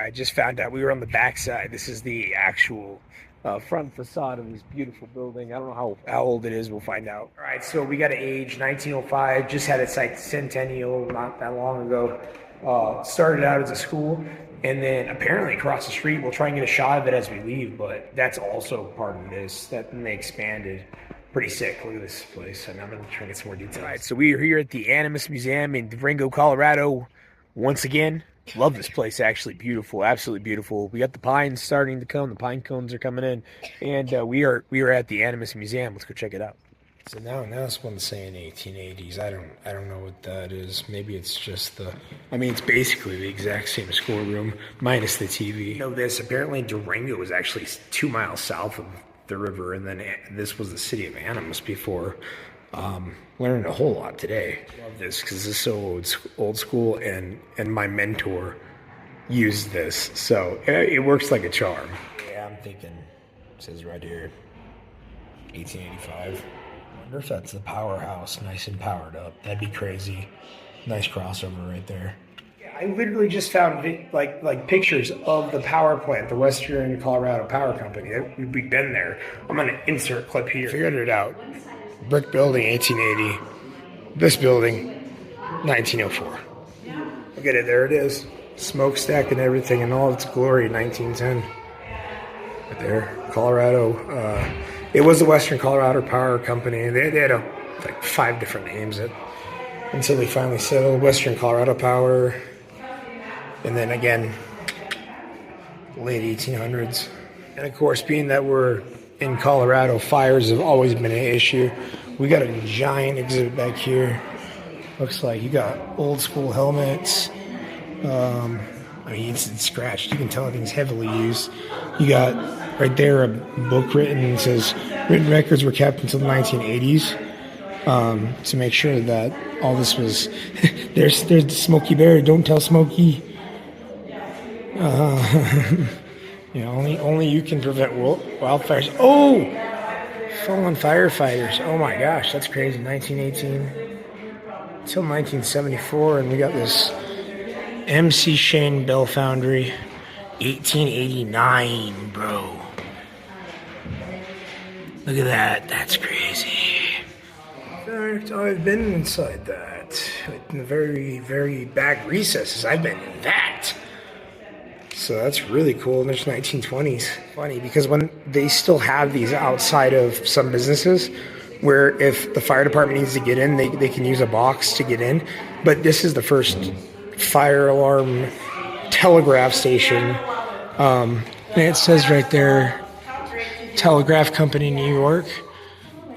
I just found out we were on the back side. This is the actual front facade of this beautiful building. I don't know how old it is. We'll find out. All right, so we got an age 1905. Just had its like centennial not that long ago. Started out as a school, and then apparently across the street. We'll try and get a shot of it as we leave, but that's also part of this. That they expanded. Pretty sick. Look at this place. And I'm going to try and get some more details. All right, so we are here at the Animas Museum in Durango, Colorado. Once again, love this place. Actually, beautiful, absolutely beautiful. We got the pines starting to come. The pine cones are coming in, and we are at the Animas Museum. Let's go check it out. So now this one's saying 1880s. I don't know what that is. Maybe it's just the. I mean, it's basically the exact same schoolroom minus the TV. You know this. Apparently, Durango was actually 2 miles south of the river, and then this was the city of Animas before. Learned a whole lot today. Love this because this is so old school, and my mentor used this, so it works like a charm. Yeah, I'm thinking it says right here 1885. I wonder if that's the powerhouse, nice and powered up. That'd be crazy. Nice crossover right there. I literally just found like pictures of the power plant, the Western Colorado Power Company. We've been there. I'm gonna insert clip here. Figured it out. Brick building, 1880. This building, 1904. Look at it, there it is. Smokestack and everything in all its glory, 1910. Right there, Colorado. It was the Western Colorado Power Company. They had like 5 different names until they finally settled Western Colorado Power. And then again, late 1800s. And of course, being that we're in Colorado, fires have always been an issue. We got a giant exhibit back here. Looks like you got old school helmets. I mean, it's scratched. You can tell everything's heavily used. You got right there a book written. It says written records were kept until the 1980s to make sure that all this was. there's the Smokey Bear. Don't tell Smokey. You know, only you can prevent wildfires. Oh, fallen firefighters. Oh my gosh, that's crazy. 1918 until 1974, and we got this MC Shane Bell Foundry, 1889, bro. Look at that. That's crazy. In fact, I've been inside that. In the very, very back recesses, I've been in that. So that's really cool. And there's 1920s. Funny, because when they still have these outside of some businesses where if the fire department needs to get in, they can use a box to get in. But this is the first fire alarm telegraph station. And it says right there, Telegraph Company, New York.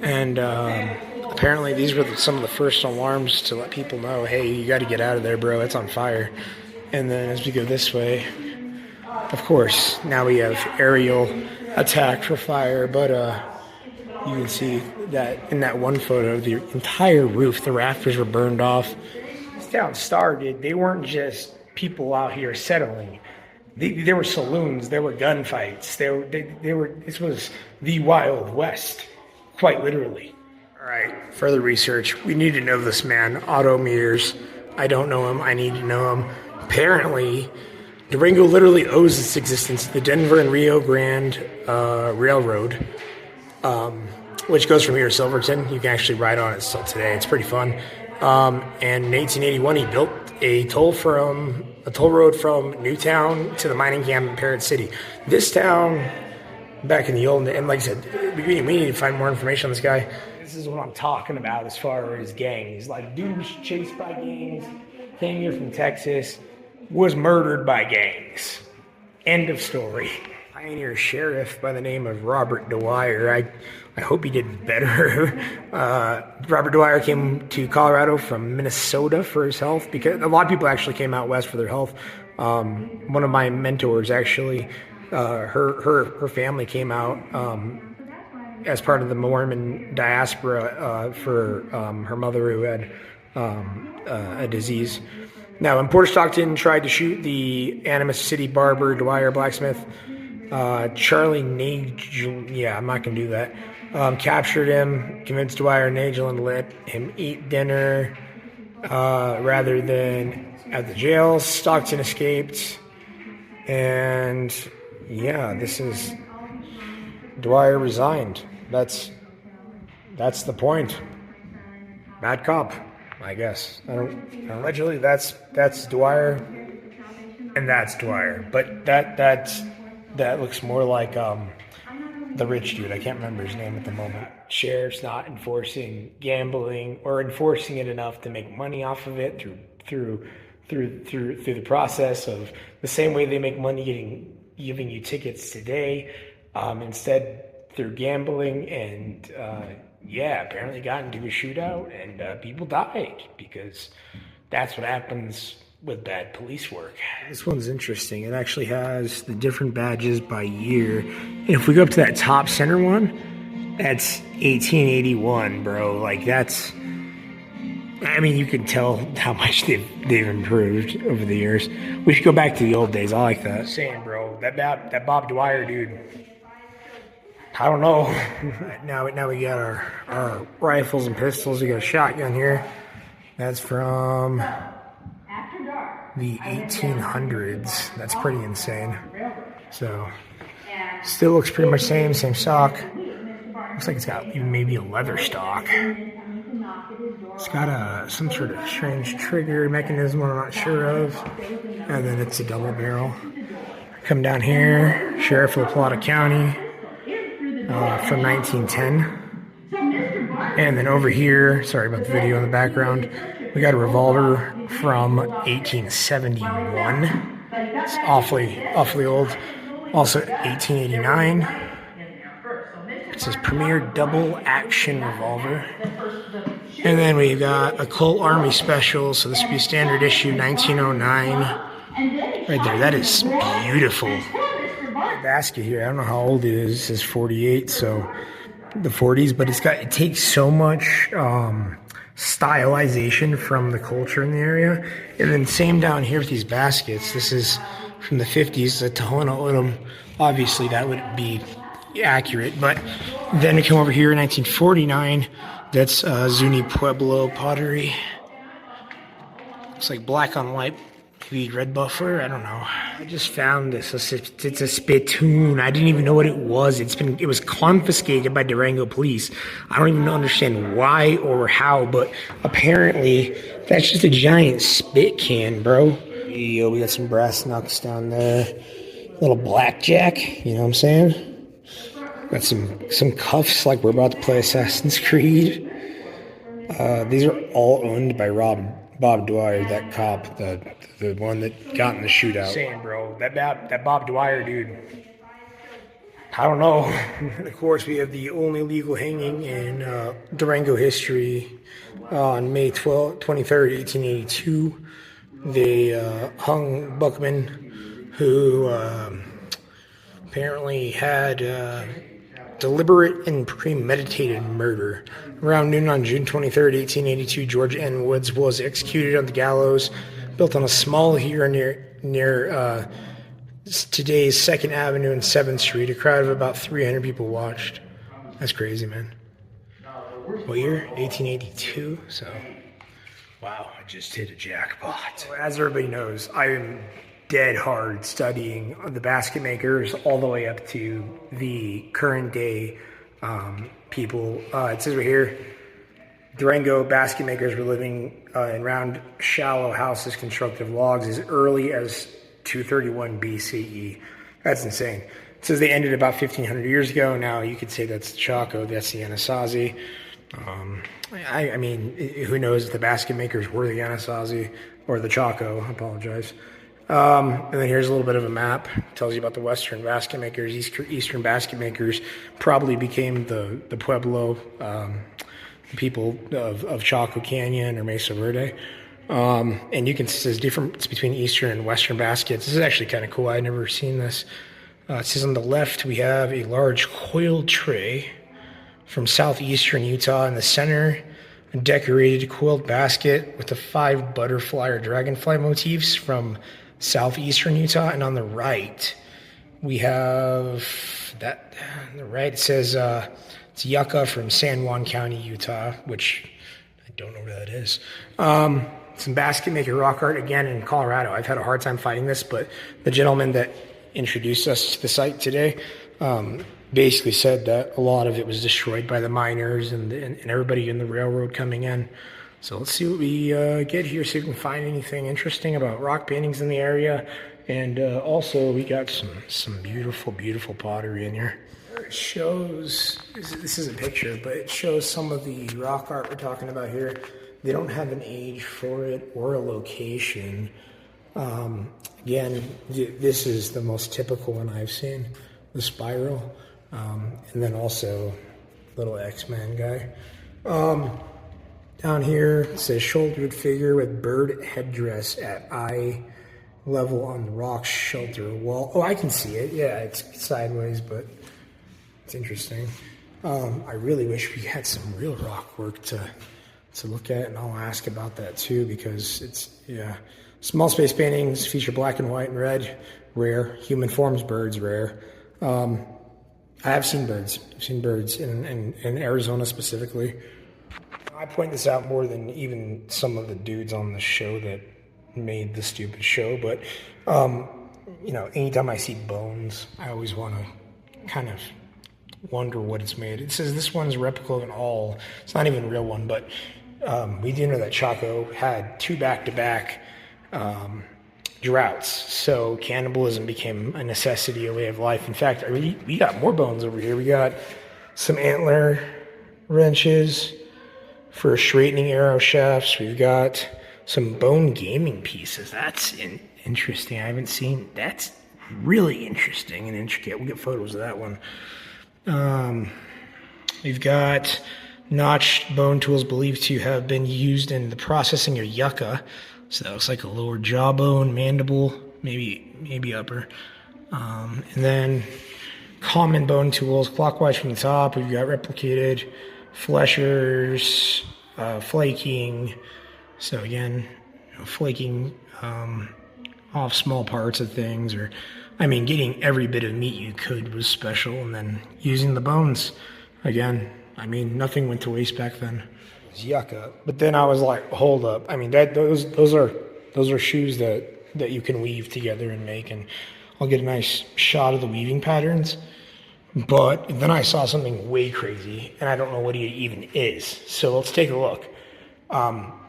And apparently these were some of the first alarms to let people know, hey, you got to get out of there, bro. It's on fire. And then as we go this way, of course, now we have aerial attack for fire, but you can see that in that one photo, the entire roof, the rafters were burned off. This town started, they weren't just people out here settling. There were saloons, there were gunfights, this was the Wild West, quite literally. All right, further research. We need to know this man, Otto Mears. I don't know him, I need to know him. Apparently, Durango literally owes its existence to the Denver and Rio Grande Railroad, which goes from here to Silverton. You can actually ride on it still today. It's pretty fun. And in 1881, he built a toll road from Newtown to the mining camp in Parrot City. This town, back in the old, and like I said, we need to find more information on this guy. This is what I'm talking about as far as gangs. Like, dude was chased by gangs, came here from Texas, was murdered by gangs. End of story. Pioneer sheriff by the name of Robert Dwyer. I hope he did better. Robert Dwyer came to Colorado from Minnesota for his health, because a lot of people actually came out west for their health. One of my mentors actually, her family came out as part of the Mormon diaspora for her mother who had a disease. Now, when Porter Stockton tried to shoot the Animas City barber, Dwyer blacksmith, Charlie Nagel, I'm not going to do that, captured him, convinced Dwyer and Nagel to let him eat dinner rather than at the jail. Stockton escaped And yeah, this is Dwyer resigned. That's the point. Bad cop, I guess. I don't allegedly that's Dwyer, and that's Dwyer. But that looks more like the rich dude. I can't remember his name at the moment. Sheriff's not enforcing gambling or enforcing it enough to make money off of it through the process of the same way they make money giving you tickets today. Instead through gambling, and apparently got into a shootout and people died because that's what happens with bad police work. This one's interesting. It actually has the different badges by year. And if we go up to that top center one, that's 1881, bro. Like that's, I mean, you can tell how much they've improved over the years. We should go back to the old days. I like that. Saying, bro, that Bob Dwyer dude, I don't know. Now we got our rifles and pistols. We got a shotgun here. That's from the 1800s. That's pretty insane. So still looks pretty much same stock. Looks like it's got even maybe a leather stock. It's got some sort of strange trigger mechanism I'm not sure of. And then it's a double barrel. Come down here, Sheriff of Plata County. From 1910. And then over here, sorry about the video in the background, we got a revolver from 1871. It's awfully old. Also 1889. It says Premier Double Action Revolver. And then we got a Colt Army Special, so this would be standard issue 1909. Right there, that is beautiful. Basket here, I don't know how old it is. It says 48, so the 40s, but it takes so much stylization from the culture in the area. And then same down here with these baskets. This is from the 50s, the Tohono O'odham. Obviously that would be accurate, but then we come over here in 1949. That's Zuni Pueblo pottery. Looks like black on white. Maybe red buffer, I don't know. I just found this. It's a spittoon. I didn't even know what it was. It was confiscated by Durango police. I don't even understand why or how, but apparently that's just a giant spit can, bro. Yo, we got some brass knucks down there. Little blackjack, you know what I'm saying? Got some cuffs like we're about to play Assassin's Creed. These are all owned by Bob Dwyer, that cop, the one that got in the shootout. Saying, bro, that Bob Dwyer dude, I don't know. Of course, we have the only legal hanging in Durango history on May 23rd, 1882. They hung Buckman, who apparently had deliberate and premeditated murder. Around noon on June 23rd, 1882, George N. Woods was executed on the gallows built on a small hill near today's 2nd Avenue and 7th Street. A crowd of about 300 people watched. That's crazy, man. What year? 1882. So, wow, I just hit a jackpot. As everybody knows, I am dead hard studying the basket makers all the way up to the current day people. It says right here, Durango basket makers were living in round, shallow houses constructed of logs as early as 231 BCE. That's insane. It says they ended about 1,500 years ago. Now you could say that's the Chaco, that's the Anasazi. I mean, who knows if the basket makers were the Anasazi or the Chaco? I apologize. And then here's a little bit of a map. It tells you about the western basket makers. Eastern basket makers probably became the Pueblo people of Chaco Canyon or Mesa Verde. And you can see there's difference between eastern and western baskets. This is actually kind of cool. I've never seen this. It says on the left we have a large coiled tray from southeastern Utah. In the center, a decorated coiled basket with the 5 butterfly or dragonfly motifs from southeastern Utah. And on the right, we have that. On the right, it says it's yucca from San Juan County, Utah, which I don't know where that is. Some basket maker rock art again in Colorado. I've had a hard time finding this, but the gentleman that introduced us to the site today, basically said that a lot of it was destroyed by the miners and everybody in the railroad coming in. So let's see what we get here, see if we can find anything interesting about rock paintings in the area. And also, we got some beautiful, beautiful pottery in here. It shows, this is a picture, but it shows some of the rock art we're talking about here. They don't have an age for it or a location. Again, this is the most typical one I've seen, the spiral. And then also, little X-Men guy. Down here, it says shouldered figure with bird headdress at eye level on the rock shelter wall. Oh, I can see it. Yeah, it's sideways, but it's interesting. I really wish we had some real rock work to look at, and I'll ask about that too, because it's, yeah. Small space paintings feature black and white and red, rare. Human forms, birds, rare. I have seen birds. I've seen birds in Arizona specifically. I point this out more than even some of the dudes on the show that made the stupid show, but anytime I see bones, I always want to kind of wonder what it's made. It says this one's replica of an awl. It's not even a real one, but we do know that Chaco had 2 back-to-back droughts, so cannibalism became a necessity, a way of life. In fact, we got more bones over here. We got some antler wrenches for straightening arrow shafts. We've got some bone gaming pieces. That's interesting. I haven't seen. That's really interesting and intricate. We'll get photos of that one. We've got notched bone tools believed to have been used in the processing of yucca. So that looks like a lower jawbone, mandible, maybe upper. And then common bone tools clockwise from the top. We've got replicated fleshers, flaking. So again, flaking off small parts of things, or getting every bit of meat you could was special, and then using the bones. Again, nothing went to waste back then. It was yucca. But then I was like, hold up. Those are shoes that you can weave together and make, and I'll get a nice shot of the weaving patterns. But then I saw something way crazy, and I don't know what it even is. So let's take a look.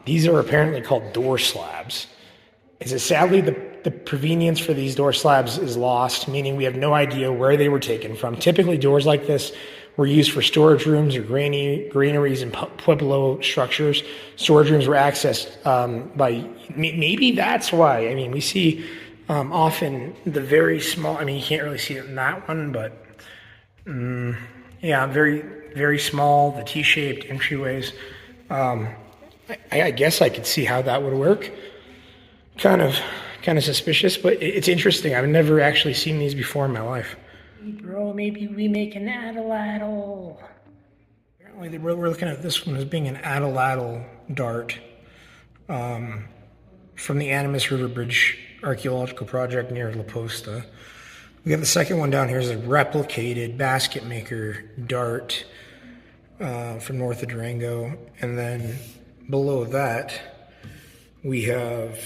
These are apparently called door slabs. Sadly, the provenience for these door slabs is lost, meaning we have no idea where they were taken from. Typically, doors like this were used for storage rooms or granaries and pueblo structures. Storage rooms were accessed by, maybe that's why. We see often the very small, you can't really see it in that one, but very, very small, the T-shaped entryways. I guess I could see how that would work. Kind of suspicious, but it's interesting. I've never actually seen these before in my life. Bro, maybe we make an atlatl. Apparently, we're looking at this one as being an atlatl dart from the Animas River Bridge archaeological project near La Posta. We have the second one down here is a replicated basket maker dart from north of Durango, and then below that we have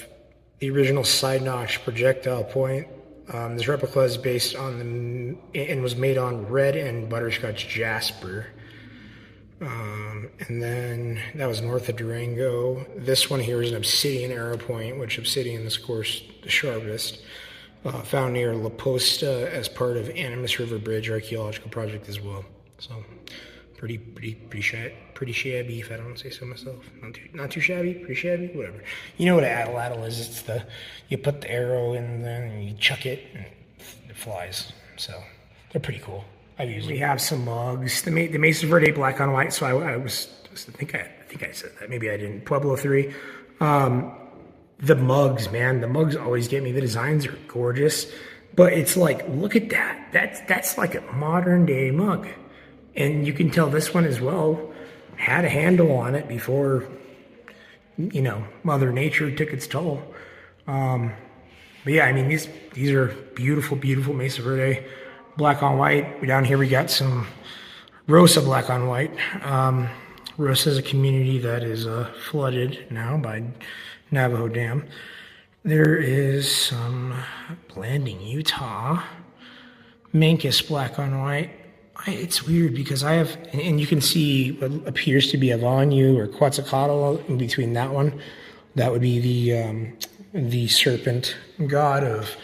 the original side notch projectile point. This replica is based on and was made on red and butterscotch jasper. And then that was north of Durango. This one here is an obsidian arrow point, which obsidian is, of course, the sharpest. Found near La Posta as part of Animas River Bridge archaeological project as well. So pretty shabby, if I don't say so myself. Not too shabby, pretty shabby, whatever. You know what an atlatl is? It's you put the arrow in there and you chuck it and it flies. So they're pretty cool. We have some mugs. The Mesa Verde black on white. So I think I said that. Maybe I didn't. Pueblo 3. The mugs, man. The mugs always get me. The designs are gorgeous. But it's like, look at that. That's like a modern day mug. And you can tell this one as well had a handle on it before, Mother Nature took its toll. But yeah, these are beautiful, beautiful Mesa Verde black on white. Down here we got some Rosa black on white. Rosa is a community that is flooded now by Navajo Dam. There is some Blanding, Utah. Mancus black on white. It's weird because I have, and you can see what appears to be a Vanyu or Quetzalcoatl in between that one. That would be the serpent god of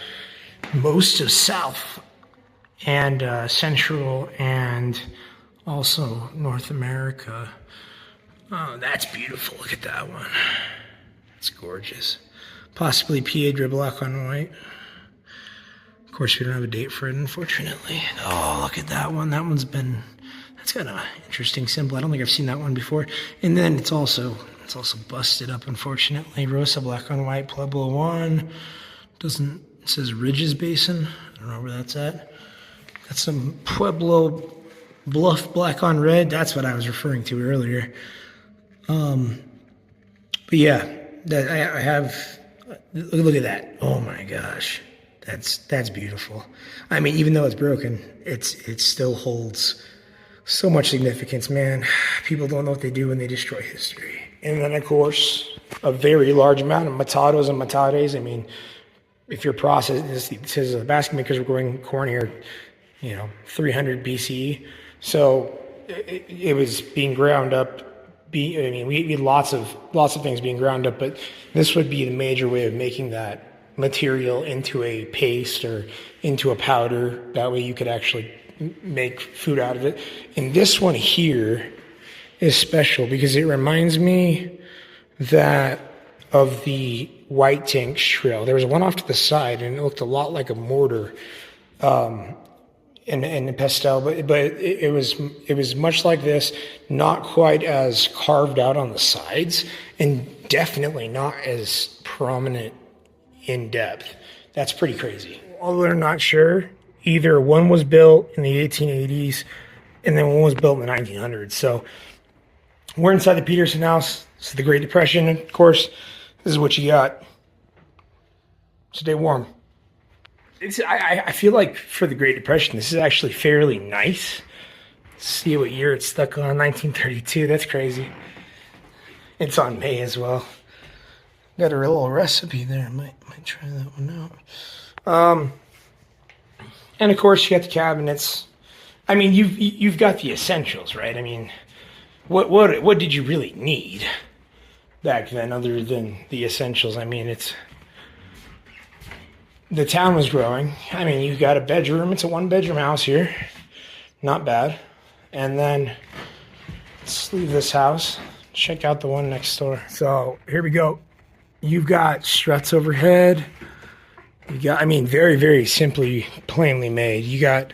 most of South and Central and also North America. Oh, that's beautiful. Look at that one. It's gorgeous. Possibly Piedra black on white. Of course, we don't have a date for it, unfortunately. Oh, look at that one. That's got an interesting symbol. I don't think I've seen that one before. And then it's also busted up, unfortunately. Rosa black on white, Pueblo 1. It says Ridges Basin. I don't know where that's at. Got some Pueblo Bluff black on red. That's what I was referring to earlier. But yeah, I have. Look at that. Oh my gosh. That's beautiful. I mean, even though it's broken, it still holds so much significance, man. People don't know what they do when they destroy history. And then, of course, a very large amount of matados and matares. I mean, if you're processing this is the basket makers were growing corn here, 300 BCE. So it was being ground up. We had lots of things being ground up, but this would be the major way of making that material into a paste or into a powder. That way you could actually make food out of it. And this one here is special because it reminds me of the White Tank Trail. There was one off to the side and it looked a lot like a mortar in pastel, but it was much like this, not quite as carved out on the sides and definitely not as prominent in depth. That's pretty crazy. Although they're not sure, either one was built in the 1880s and then one was built in the 1900s. So we're inside the Peterson House. This is the Great Depression. Of course, this is what you got. Stay warm. I feel like for the Great Depression, this is actually fairly nice. Let's see what year it's stuck on. 1932. That's crazy. It's on May as well. Got a little recipe there. Might try that one out. And of course, you got the cabinets. I mean, you've got the essentials, right? I mean, what did you really need back then, other than the essentials? I mean, the town was growing. I mean, you got a bedroom. It's a 1-bedroom house here. Not bad. And then let's leave this house. Check out the one next door. So here we go. You've got struts overhead. You got, very, very simply, plainly made. You got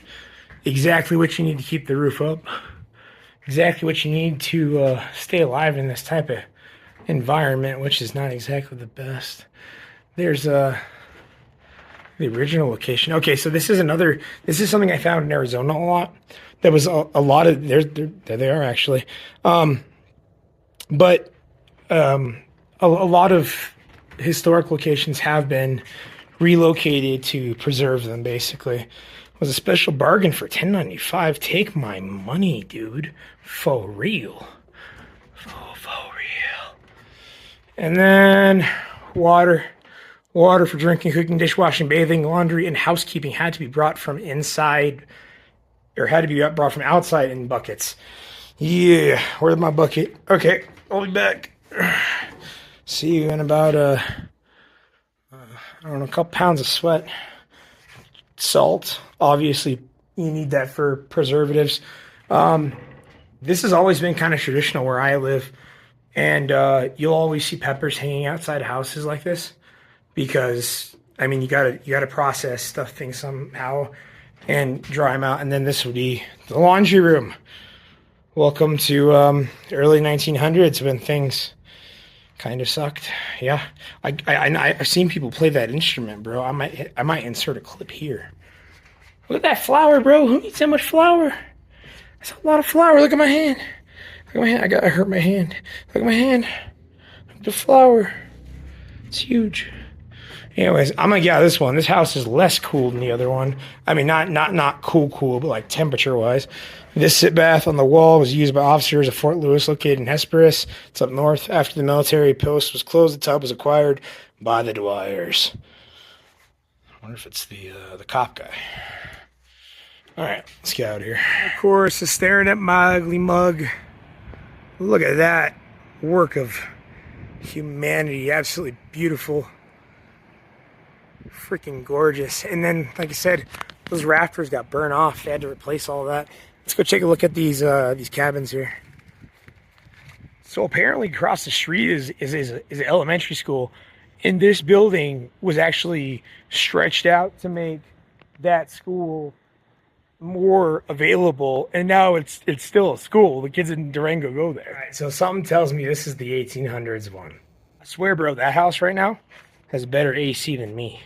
exactly what you need to keep the roof up. Exactly what you need to stay alive in this type of environment, which is not exactly the best. There's the original location. Okay, so this is something I found in Arizona a lot. There was a lot of, there they are actually. But a lot of historic locations have been relocated to preserve them, basically. It was a special bargain for $10.95. Take my money, dude. For real. For real. And then water for drinking, cooking, dishwashing, bathing, laundry, and housekeeping had to be brought from inside, or had to be brought from outside in buckets. Yeah, where's my bucket? Okay, I'll be back. See you in about a couple pounds of sweat. Salt, obviously, you need that for preservatives. This has always been kind of traditional where I live, and you'll always see peppers hanging outside houses like this, because you gotta process things somehow and dry them out. And then this would be the laundry room. Welcome to early 1900s when things kind of sucked. Yeah, I've seen people play that instrument, bro. I might insert a clip here. Look at that flour, bro. Who needs that much flour? That's a lot of flour. Look at my hand. I hurt my hand. Look at my hand. Look at the flour. It's huge. Anyways, I'm gonna get out of this one. This house is less cool than the other one. I mean, not cool, but like temperature wise. This sit bath on the wall was used by officers of Fort Lewis, located in Hesperus. It's up north. After the military post was closed, the tub was acquired by the Dwyers. I wonder if it's the cop guy. All right, let's get out of here. Of course, is staring at my ugly mug. Look at that work of humanity. Absolutely beautiful. Freaking gorgeous. And then, like I said, those rafters got burned off. They had to replace all that. Let's go take a look at these cabins here. So apparently across the street is an elementary school. And this building was actually stretched out to make that school more available, and now it's still a school. The kids in Durango go there. All right, so something tells me this is the 1800s one. I swear, bro, that house right now has better AC than me.